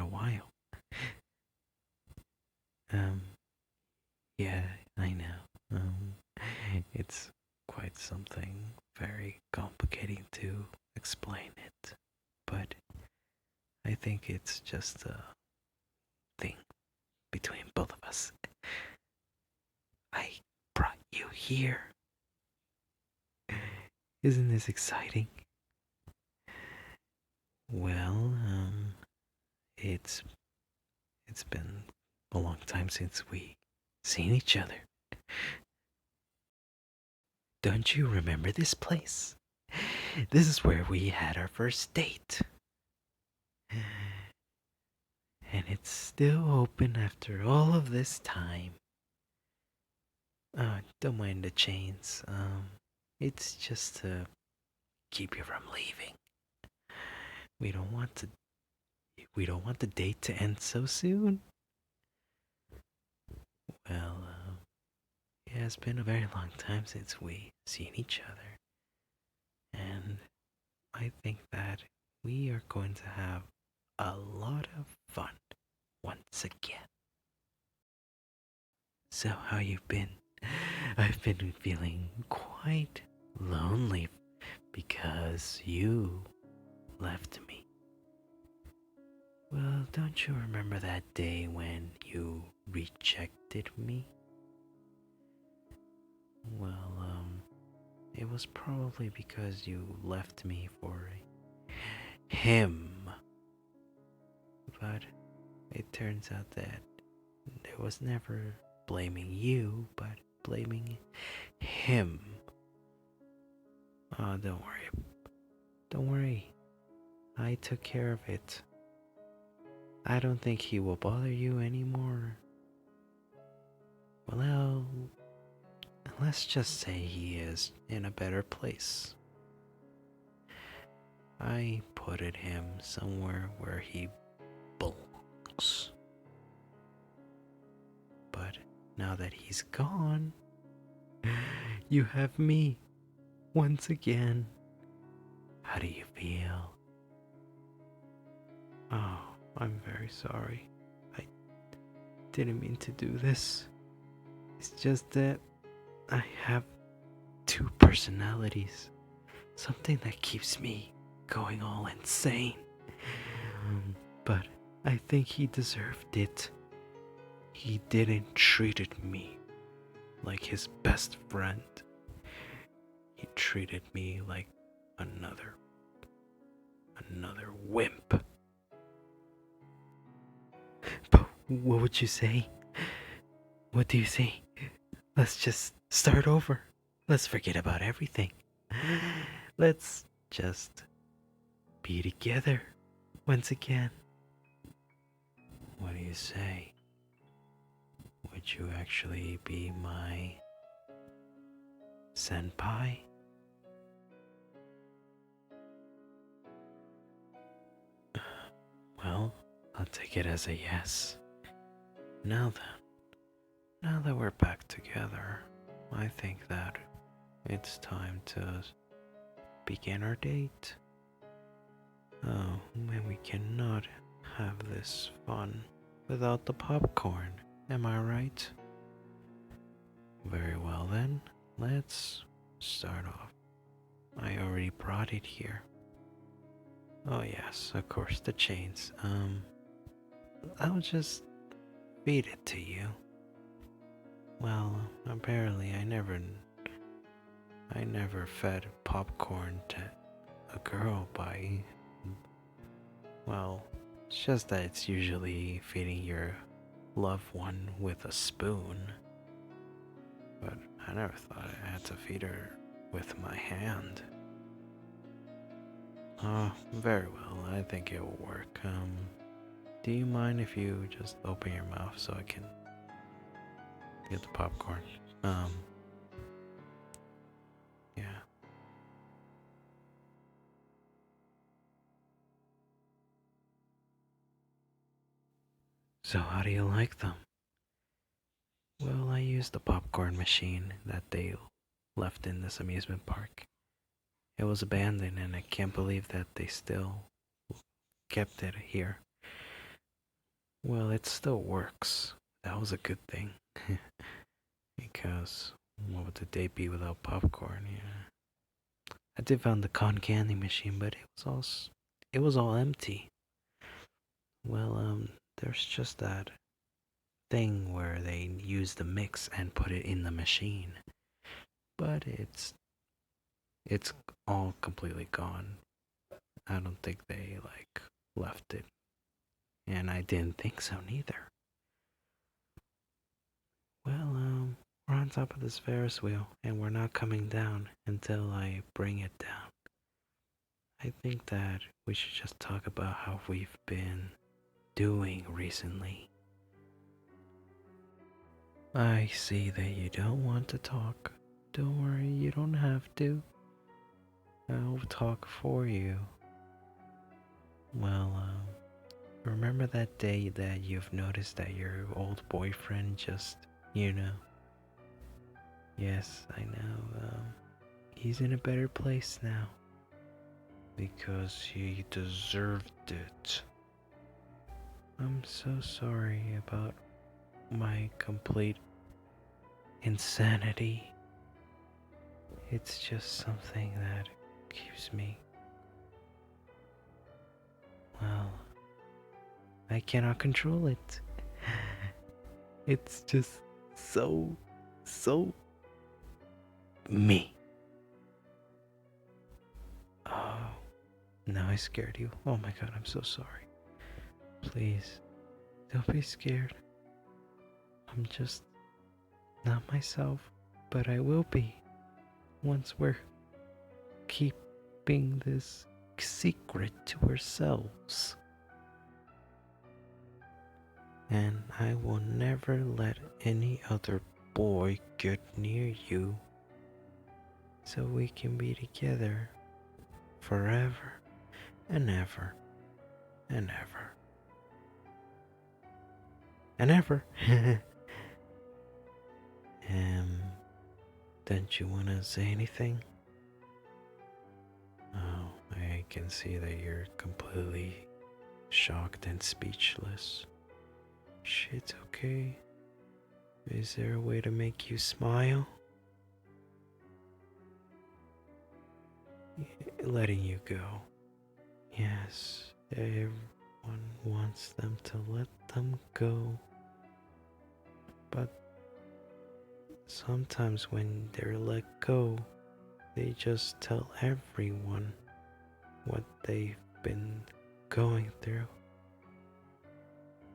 a while. Um, yeah, I know. It's quite something very complicating to explain it, but I think it's just a thing between both of us. I brought you here. Isn't this exciting? Well, it's it's been a long time since we seen each other. Don't you remember this place? This is where we had our first date. And it's still open after all of this time. Don't mind the chains. It's just to keep you from leaving. We don't want to we don't want the date to end so soon. Well, yeah, it's been a very long time since we seen each other. And I think that we are going to have a lot of fun once again. So how you been? I've been feeling quite lonely because you left me. Well, don't you remember that day when you rejected me? Well, it was probably because you left me for him. But it turns out that it was never blaming you, but blaming him. Oh, don't worry. Don't worry. I took care of it. I don't think he will bother you anymore. Well, let's just say he is in a better place. I put him somewhere where he belongs. But now that he's gone, you have me once again. How do you feel? Oh, I'm very sorry. I didn't mean to do this. It's just that I have two personalities. Something that keeps me going all insane. But I think he deserved it. He didn't treat me like his best friend. He treated me like another wimp. But what would you say? What do you say? Let's just start over. Let's forget about everything. Let's just be together once again. What do you say? Would you actually be my senpai? Well, I'll take it as a yes. Now that we're back together, I think that it's time to begin our date. Oh, and we cannot have this fun without the popcorn, am I right? Very well then, let's start off. I already brought it here. Oh yes, of course, the chains. I'll just feed it to you. Well, apparently I never fed popcorn to a girl by... Well, it's just that it's usually feeding your loved one with a spoon. But I never thought I had to feed her with my hand. Oh, very well, I think it will work. Do you mind if you just open your mouth so I can get the popcorn? Yeah. So how do you like them? Well, I used the popcorn machine that they left in this amusement park. It was abandoned and I can't believe that they still kept it here. Well, it still works. That was a good thing. Because what would the day be without popcorn? Yeah. I did found the cotton candy machine, but it was all empty. Well, there's just that thing where they use the mix and put it in the machine, but it's all completely gone. I don't think they like left it, and I didn't think so neither. Well, we're on top of this Ferris wheel, and we're not coming down until I bring it down. I think that we should just talk about how we've been doing recently. I see that you don't want to talk. Don't worry, you don't have to. I'll talk for you. Well, remember that day that you've noticed that your old boyfriend just, you know? Yes, I know. He's in a better place now. Because he deserved it. I'm so sorry about my complete insanity. It's just something that keeps me. Well, I cannot control it. It's just so me. Oh, now I scared you. Oh my god, I'm so sorry. Please, don't be scared. I'm just not myself, but I will be once we're keeping this secret to ourselves. And I will never let any other boy get near you, so we can be together forever and ever and ever and ever. Don't you want to say anything? Oh, I can see that you're completely shocked and speechless. Shit's okay. Is there a way to make you smile? Letting you go. Yes, everyone wants them to let them go. But sometimes when they're let go, they just tell everyone what they've been going through.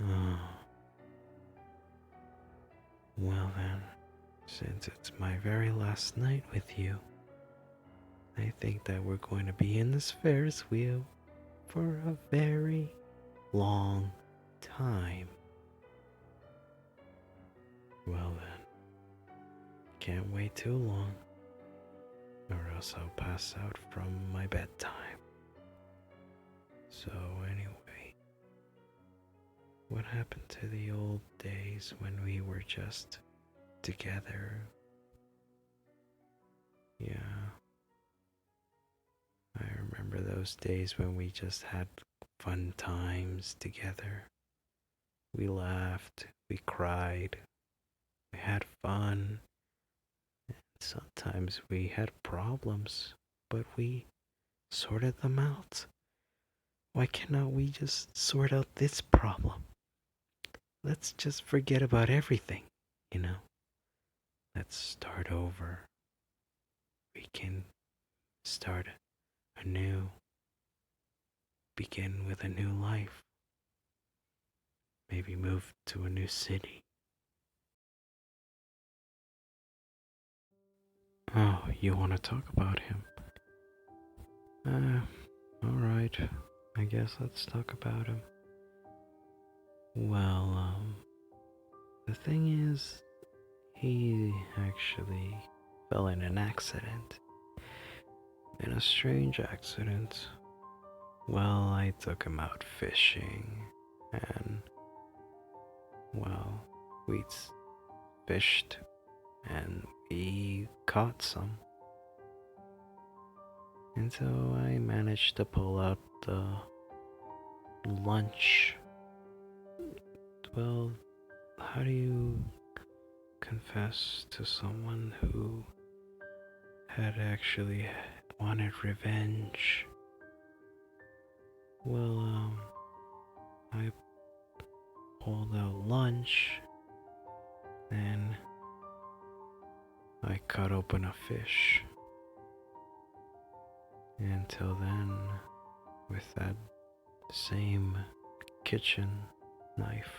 Oh. Well then, since it's my very last night with you, I think that we're going to be in this Ferris wheel for a very long time. Well then, can't wait too long, or else I'll pass out from my bedtime. So anyway, what happened to the old days when we were just together? Yeah, I remember those days when we just had fun times together. We laughed, we cried, we had fun. Sometimes we had problems, but we sorted them out. Why cannot we just sort out this problem? Let's just forget about everything, you know? Let's start over. We can start anew, begin with a new life, maybe move to a new city. Oh, you want to talk about him? Alright. I guess let's talk about him. Well, the thing is, he actually fell in an accident. In a strange accident. Well, I took him out fishing, and, well, we fished, and we caught some. And so I managed to pull out the lunch Well, how do you confess to someone who had actually wanted revenge? Well, I pulled out lunch, and I cut open a fish. Until then, with that same kitchen knife,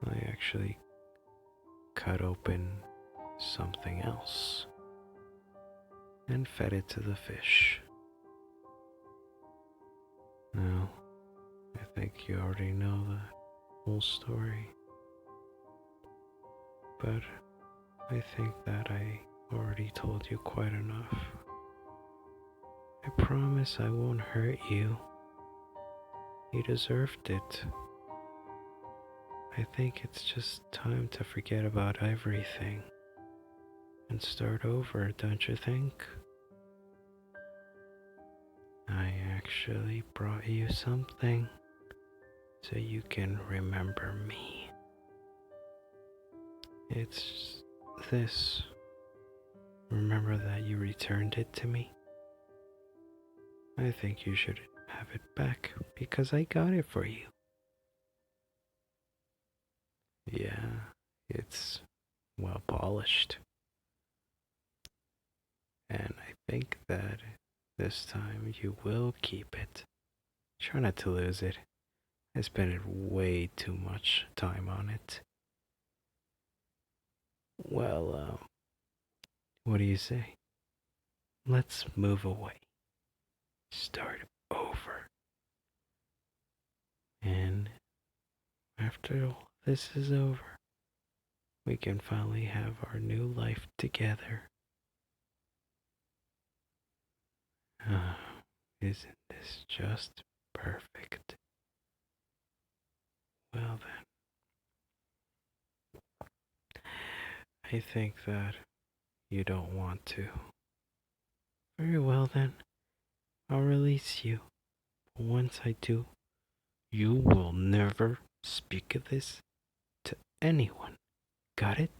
I actually cut open something else and fed it to the fish. Now, I think you already know the whole story, but I think that I already told you quite enough. I promise I won't hurt you. You deserved it. I think it's just time to forget about everything and start over, don't you think? I actually brought you something so you can remember me. It's this. Remember that you returned it to me? I think you should have it back because I got it for you. Yeah, it's well polished. And I think that this time you will keep it. Try not to lose it. I spent way too much time on it. Well, what do you say? Let's move away. Start over. And after all this is over, we can finally have our new life together. Isn't this just perfect? Well then, I think that you don't want to. Very well then, I'll release you. But once I do, you will never speak of this to anyone. Got it?